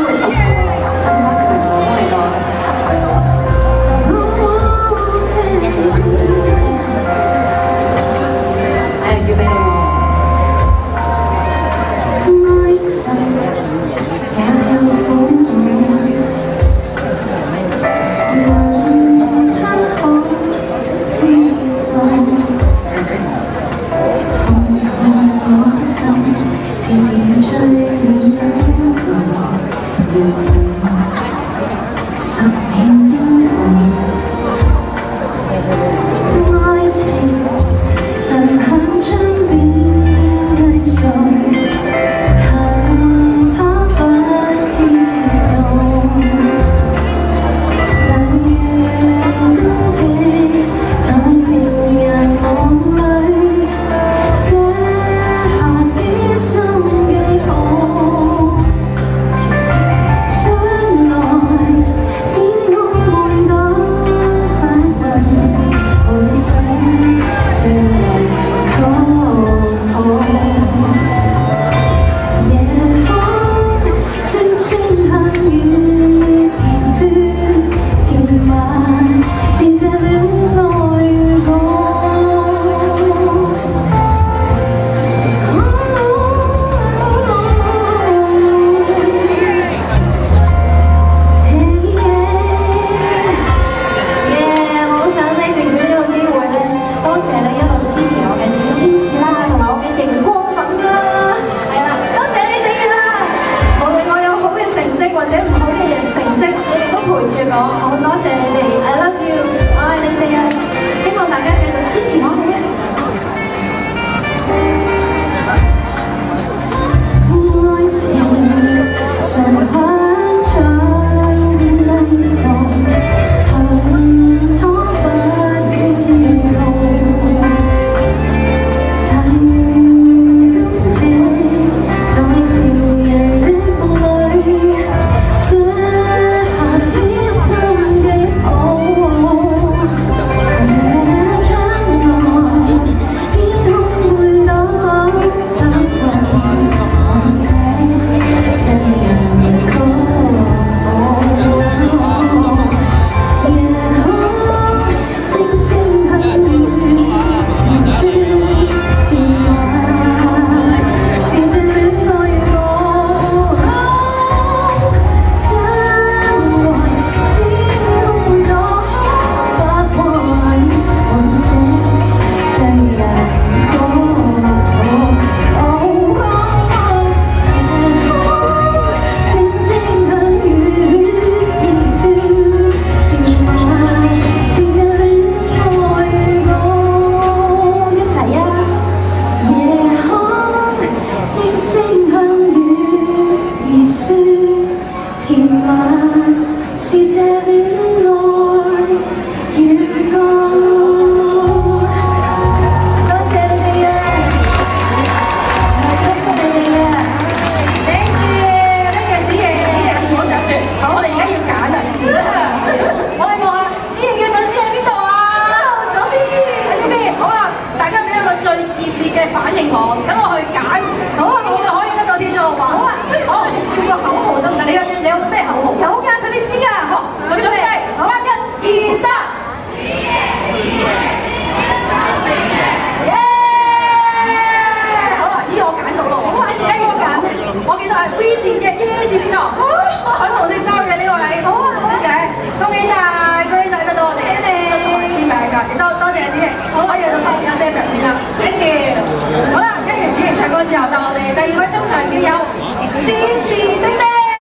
會熟嘅，襯得佢我哋講。預備啦！愛神也有苦惱，問他可知道？痛痛我的心，似是追了十年擁抱，愛情常向窗邊藝術，恨他不知道，但願公這在情人夢裏，這下子心幾好。將來天空每朵白雲，會使這人剛好。夜空星星向雨點說甜蜜，是這戀愛預告。我好想咧，藉住呢個機會咧，多謝你一路支持我嘅小天使啦，同埋我嘅熒光粉啦，係啦，多謝你哋啦！無論我有好嘅成績或者唔好嘅成績，你哋都陪住我，好多謝你哋 ，I love you， 我愛你哋啊！希望大家繼續支持我哋啊！愛情常看長離愁，恨他不知道，但願公這在情人的夢裏，這下子心幾好。這將來天空每朵白雲，還寫着人歌舞。夜空星星向雨點說甜蜜，是這戀愛預告。將來天空每朵白雲，還寫着人歌舞。夜空星星向雨點說甜蜜，是這戀愛預告。一齊啊！夜空星星向雨點說甜蜜，是這戀愛預告。多謝你哋啊！祝福你哋啊！ Thank you， 子瑩，唔好窒住，我哋而家要揀啊！我哋望下子瑩嘅粉絲喺邊度啊？左邊。喺呢邊，好啦，大家俾一個最熱烈嘅反應我，等我去揀，好啊邊個可以得到 T 恤好嘛？好啊，不如我哋叫個口號得唔得？你有咩口號？有㗎，佢哋知啊。好，我準備，好1、2、3，耶！好啦，咦，我揀到咯，好啊跟住我揀我見到係 V 字嘅耶字邊度？粉紅色衫嘅呢位，好啊好啊姐，恭喜晒，恭喜晒，得到我哋出同埋簽名㗎，亦都多謝子瑩，可以到休息一陣先啦，Thank you。好啦，跟完子瑩唱歌之後，到我哋第二位出場嘅有戰士的